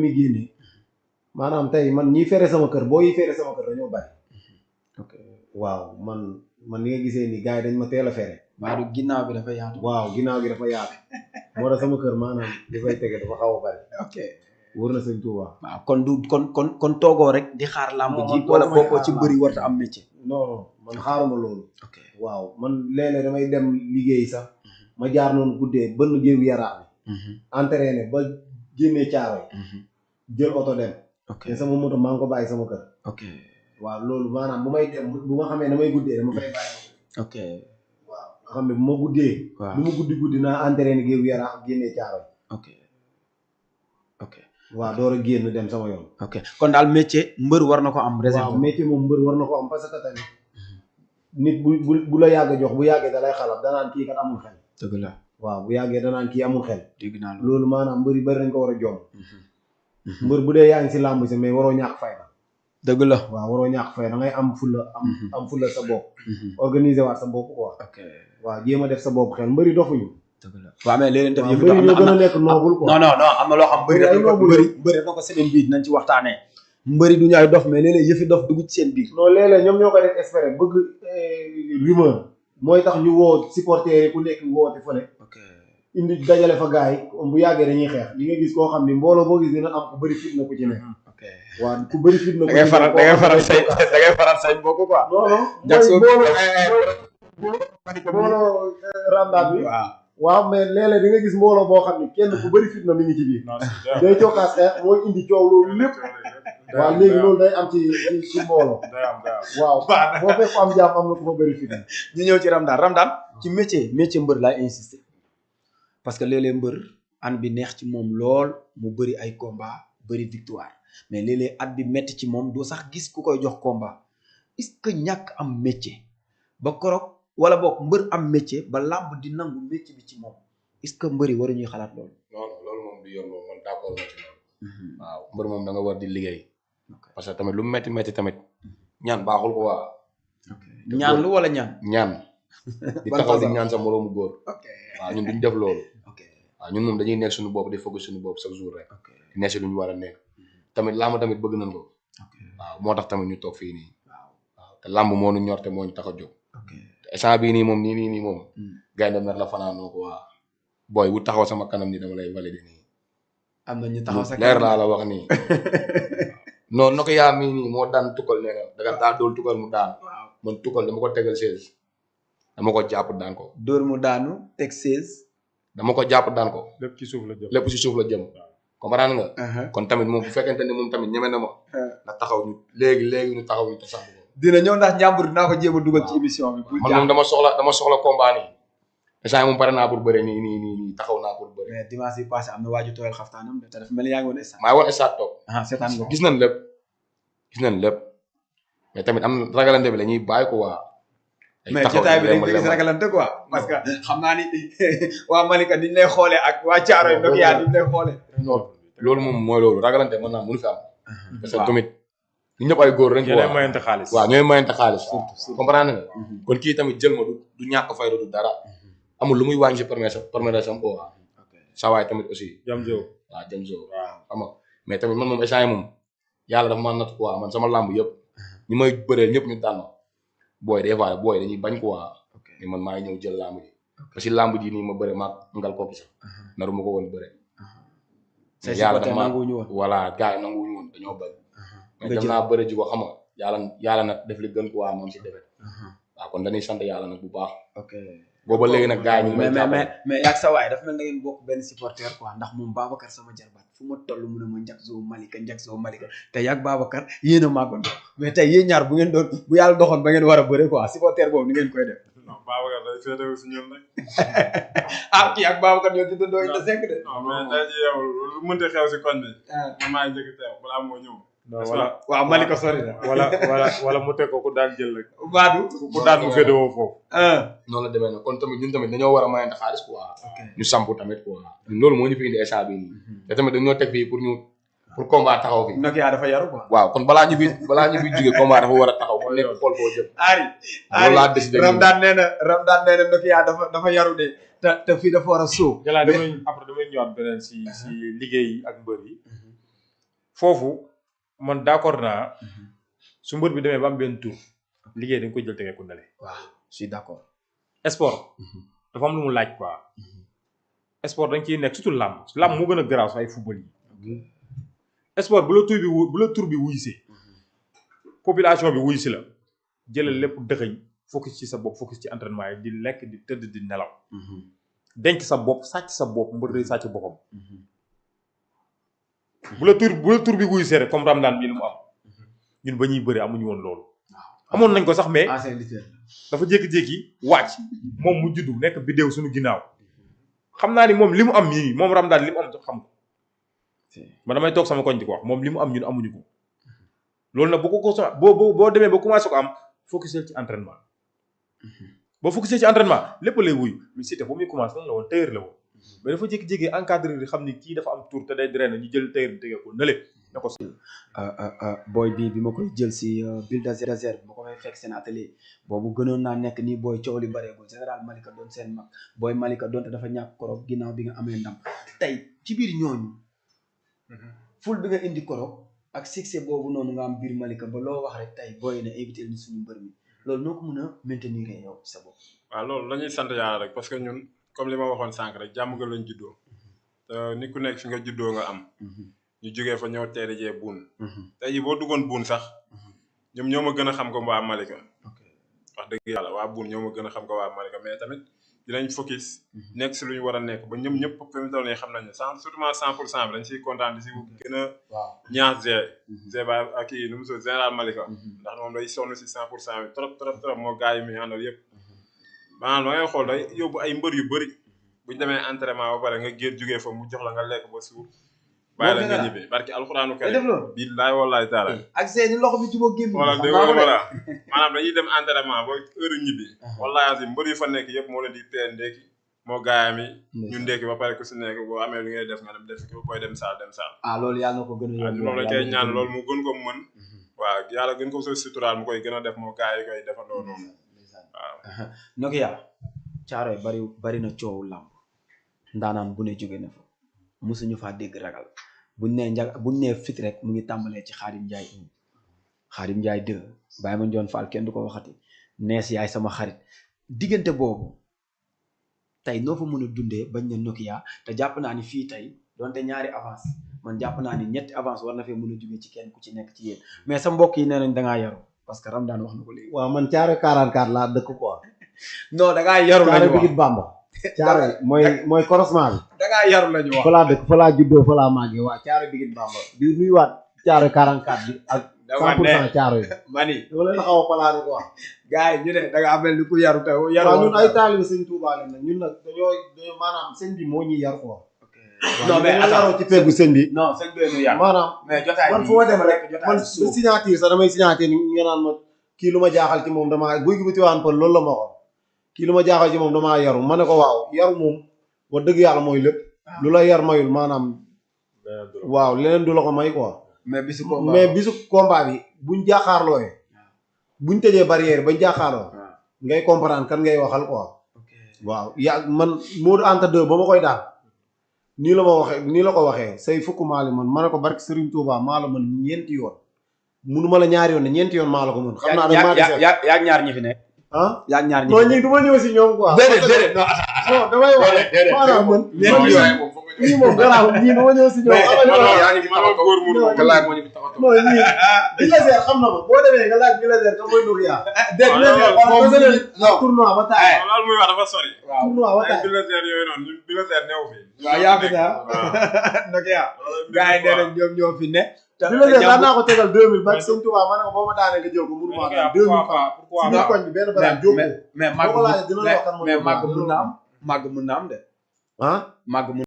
mi génne maanaam tey man ñiy fere sama kër boo yi fere sama kër dañoo bari. ok waaw man ni nga gisee ni gars yi dañ ma teel a fere. maa du ginnaaw bi dafa yaatu. waaw ginnaaw gi dafa yaatu. moo tax sama kër maanaam li fay tege dafa xaw a bari. ok wër na sëñ Touba. waaw kon du kon toogoo rek di xaar làmb ji. wala bokkoo ci mbëri warta am métier. non man xaaruma loolu. ok waaw man léeg-léeg damay dem liggéey sax ma jaar noonu guddee bënn géewu Yaraax bi. entraîné ba génnee caaro yi. jël oto dem. ok te sama moto maa ngi ko bàyyi sama kër. ok waaw loolu maanaam bu may dem bu ma xamee damay guddee dama fay bàyyi. ok waaw nga xam ne bu ma guddee. waaw lu ma guddi naa entraîné géewu Yaraax génnee caaro yi. ok ok waaw door a génn dem sama yoon. ok kon daal métier mbër war na ko am. réserve waaw métier moom mbër war na ko am parce que tamit nit bu la yàgg jox bu yàggee da lay xalab danaan kii kat amul xel. dëgg la waaw bu yàggee danaan kii amul xel. dégg naa loolu maanaam mbër yi bari nañ ko war a jom. mbër bu dee yaa ngi si làmb si mais waroo ñàkk fayda. dëgg la waaw waroo ñàkk fayda da ngay am fulla am fulla sa bopp. organiser waat sa bopp quoi. ok waaw jéem a def sa bopp xel mbëri dofuñu. dëgg la waaw mais léeg-léeg def yëf mbëri ñoo gën a nekk noobul quoi. non am na loo xam mbëri def na ko seen biir nañ ci waxtaanee mbëri du ñu ay dof mais léeg-léeg yëfi dof dugg ci seen biir. non léeg-léeg ñoom ñoo ko def espérer bëgg rumeur mooy tax ñu woo supporter yi ku nekk woote fële. ok indi dajale fa gars yi bu yàggee dañuy xeex di nga gis koo xam ni mbooloo boo gis dina am ku bëri fitna ku ci nekk. ok waaw ku bëri fitna. da ngay faral say mbokk quoi. non non mbooloo ramdaat bi. waaw mais léeg-léeg di nga gis mbooloo boo xam ni kenn ku bëri fitna mi ngi ci biir. day cokkaas xeex mooy indi coow loolu lépp. waaw léegi loolu day am ci mbooloo. waaw boo fekk am jàmm am na ku fa bëri fitna. ñu ñëw ci Ramdaan ci métier mbër laay insister parce que léeg-léeg mbër an bi neex ci moom lool mu bëri ay combat bëri victoire mais léeg-léeg at bi metti ci moom doo sax gis ku koy jox combat est-ce que ñàkk am métier ba korog wala boog mbër am métier ba làmb di nangu métier bi ci moom est-ce que mbër yi waruñuy xalaat loolu. non loolu moom du yoon moom man d'accord ma ci loolu. waaw mbër moom da nga war di liggéey. parce que tamit lu métti tamit ñaan baaxul ko waa. ñaan lu wala ñaan. di taxaw di ñaan sa moroomu góor. ok waaw ñun duñ def loolu. ok waaw ñun moom dañuy nekk suñu bopp di focus suñu bopp chaque jour rek. di nekk si lu ñu war a nekk. tamit làmb tamit bëgg nañ ko. waaw moo tax tamit ñu toog fii nii. waaw te làmb moo ñu ñor te moo ñu tax a jóg. te instant bii nii moom nii moom. gaynde mer la fanaanoo ko waa. booy bu taxaw sama kanam ni dama lay valider nii. am na ñu taxaw sa leer laa la wax nii. non noko yaa mii nii moo daan tukkal nee na da nga daa dool tukkal mu daan. man tukkal dama ko tegal 16. dama ko jàpp daan ko. dóor mu daanu teg 16. dama ko jàpp daan ko. lépp ci suuf la jëm lépp ci suuf la jëm. comprendre nga. kon tamit moom bu fekkente ne moom tamit ñeme na ma. na taxaw ñu léegi ñu taxaw ñu te sax. dina ñëw ndax njàmbur dinaa ko jéem a dugal ci émission bi. man moom dama soxla combat nii. instant moom pare naa pour bëre nii taxaw naa pour bëre. mais dimanche yi passé am na waaju tooyal xaftaanam te dafa mel ni yaa ngi woon stade. maa ngi woon stade toog. seetaan nga gis nañ lépp mais tamit am ragalante bi la ñuy bàyyi ko waa. mais jotaay bi dañ ko gis ragalante quoi parce que xam naa ni waa Malika niñ lay xoolee ak waa Thiaroye ndox yaa niñ lay xoolee. loolu moom mooy loolu ragalante mën naa mënu fi am. parce que tamit ñu ñëpp ay góor rek. ñooy mayante xaalis. waaw ñooy mayante xaalis. surtout comprendre nga. kon kii tamit jël ma du ñàkk fayda du dara. amul lu muy wàññi si permettre am ko waa. saa waay tamit aussi. jam joo xam nga mais tamit man moom échange moom yàlla dafa maa natt quoi man sama làmb yëpp ñu may bëreel ñëpp ñu daan ma booy des fois booy dañuy bañ quoi mais man maa ngi ñëw jël làmb ji parce que làmb ji nii ma bëre maag ngal ko sax naru ma ko woon bëre yàlla dafa maa voilà gars yi nanguwuñu woon dañoo bañ mais dem naa bëre ji ko xam nga yàlla nag def li gën quoi moom si defet waaw kon dañuy sant yàlla nag bu baax booba léegi nag gars yi ñu mais yaag sa waay dafa mel na ngeen bokk benn supporter quoi ndax moom Babacar sama jarbaat fu ma toll mu ne ma njak soo Malika te yaag Babacar yéen a màggandoo mais tey yéen ñaar bu ngeen doon bu yàlla doxoon ba ngeen war a bëre quoi supporter boobu ni ngeen koy def. non Babacar day féetewu si ñun rek. kii ak Babacar ñoo ci dundoo indi 5 de. non mais tey jii yow lu mënti xew si koñ bi. man maa ngi njëkk teew balaa moo ñëw. waaw Malika sori na. wala mu teg ko ku daan jël rek. Badou ku daan mu féetewoo foofu. noonu la demee nag kon tamit ñun tamit dañoo war a mayante xaalis quoi. ñu samp tamit quoi. ñun loolu moo ñu fi indi échange bi nii. te tamit dañoo teg fii pour combat taxaw fi. nag yaa dafa yaru quoi. waaw kon balaa ñu fi jógee combat dafa war a taxaw kon nekk xool foo jëm. Ari Ramdaan nee na Nokia dafa yaru de te fii dafa war a sóob. damay ñëwaat beneen si liggéey ak mbër yi. foofu man d'accord naa su mbër bi demee ba am benn tour liggéey dañ koy jël tegee ku nale. waaw je suis d'accord. sport dafa am lu mu laaj quoi. sport dañ ciy nekk surtout làmb moo gën a garaaw sax ay football yi. sport bu la tur bi wuysee population bi wuy si la jëlal lépp dëxëñ focus ci sa bopp focus ci entraînement yi di lekk di tëdd di nelaw. denc sa bopp sàcc sa bopp mbër day sàcc boppam. bu la tur bi wuysee rek comme Ramdan bii lu mu am ñun ba ñuy bëri amuñu woon loolu. amoon nañ ko sax mais dafa jékki-jékki wàcc moom mu juddu nekk bidéew suñu ginnaaw xam naa ni moom li mu am nii moom Ramdan li mu am xam ko man damay toog sama koñ di ko wax moom li mu am ñun amuñu ko loolu nag boo demee ba commencé ko am focusé ci entraînement boo focusé ci entraînement lépp lay wuy lu Siteu ba muy commencé lan la woon tailleur la woon mais dafa jékki-jékki encadré di xam ni kii dafa am tour te day drainer ñu jël tailleur bi tegee ko nële ne ko booy bi ma koy jël si Bulldozer bi ma ko fay fekk seen atelier boobu gënoon naa nekk nii booy coow li bareegul général Malika doon seen mag booy Malika doonte dafa ñàkk korog ginnaaw bi nga amee ndam tey ci biir ñooñu ful bi nga indi korog ak succès boobu noonu nga am biir Malika ba loo wax rek tey booy ne invité ni suñu mbër mi loolu noo ko mën a maintenir yow sa bopp. waaw loolu dañuy sant yàlla rek parce que ñun comme li ma waxoon sànq rek jàmm nga lañ juddoo te ni ku nekk fi nga juddoo nga am. ñu jógee fa ñëw teeri jee buun. tey jii boo duggoon buun sax ñoom ñoo ma gën a xam ko waa Malika. wax dëgg yàlla waa buun ñoo ma gën a xam ko waa Malika mais tamit dinañ focus. nekk si lu ñu war a nekk ba ñoom ñëpp fi mu toll nii xam nañ ne surtout 100% bi dañ siy kontaan di si gën a. ñaax Zé ba ak kii nu mu tudd général Malika. ndax moom day sonn si 100% bi trop moo gars yi muy àndal yëpp. maanaam da ngay xool day yóbbu ay mbër yu bëri buñ demee entraînement ba pare nga génn jugee fa mu jox la nga lekk ba suur. bàyyi la nga ñibbi barki alxuraanu karim billaay wallaay taala ak seeni loxo bi jubóo gémmi voilà dégg nga voilà maanaam dañuy dem entraînement ba heure ñibbi wallaay asi mbër yu fa nekk yëpp moo leen di teel ndékki moo gaayam yi ñu ndékki ba pare ku si nekk boo amee lu ngay def nga dem def ko booy dem saal loolu yàlla na ko gën a yomb loolu la koy ñaan loolu mu gën ko mën waaw yàlla gën ko so suturaal mu koy gën a def moo gaay yi koy defandoo noonu waaw Nokia Caaroy bari na coowu làmb ndaanaan bu ne jóge na fa mosuñu faa dégg ragal buñ nee fit rek mu ngi tàmbalee ci Xaadim Njaay 2 Baye Ma Njoon Fall kenn du ko waxati nees yaay sama xarit diggante boobu tey noo fa mën a dundee bañ na Nokia te jàpp naa ni fii tey donte ñaari avance man jàpp naa ni ñetti avance war na fee mën a jóge ci kenn ku ci nekk ci yéen mais sa mbokk yi nee nañ dangaa yaru parce que Ramdan wax na ko léegi. waaw man Thiaroye 44 laa dëkk quoi. non dangaa yaru lañu wax Thiaroye Bigit Bamba. Thiaroye mooy croisement bi. dangaa yaru lañu wax. fa laa dëkk fa laa juddoo fa laa màggee waa Thiaroye Bigit Bamba di nuyuwaat Thiaroye 44 bi ak. 100% Thiaroye. mani dama leen xaw a palaane quoi. gars yi ñu ne da ngaa mel ni ku yaru te yaru. waaw ñun ay taalibe sëñ Tuubaa lañ nag ñun nag dañoo maanaam sëñ bi moo ñuy yar quoi. non mais yaroo ci peggu sëñ bi. non sëñ bi ñu yar. maanaam mais jotaay man fu ma dem rek man su signature sax damay signature ni nga naan ma kii lu ma jaaxal ci moom damaa guy gi bu ci waan pël loolu la ma waxoon kii lu ma jaaxal ci moom damaa yaru ma ne ko waaw yaru moom wax dëgg yàlla mooy lépp lu la yar mayul maanaam waaw leneen du la ko may quoi. mais bisu combat bi buñ jaaxaarlooyee buñ tëjee barrière bañ jaaxaarloo ngay comprendre kan ngay waxal quoi. waaw man Modou Anta 2 ba ma koy daan nii la ko waxee say fukk maali man ma ne ko barke Serigne Touba maa la mën ñeenti yoon munuma la ñaari yoon ne ñeenti yoon maa la ko mën. xam naa ne yaa ñaar ñi fi nekk. yaa ñaar ñi fi nekk non ñii du ma ñëw si ñoom quoi. déedéet non damay wax maanaam man. ñii moom garaaw ñii du ma ñëw si ñoom. non ñii Bulldozer xam na ma boo demee nga laaj Bulldozer ka mooy Nokia. tournoi ba taay. loolu muy wax dafa sori. tournoi ba taay. Bulldozer yooyu noonu ñun Bulldozer neew fi. waaw yaa fi daal Nokia. gars yi nee nañ ñoom ñoo fi ne. Bulldozer daan naa ko tegal 2000 ba Sëñ Tuubaa ma ne ko boo ma daanee nga jël ko mënuma daan 2000 francs si biir koñ bi benn baraam jóg ko mais màgg mën na am de. màgg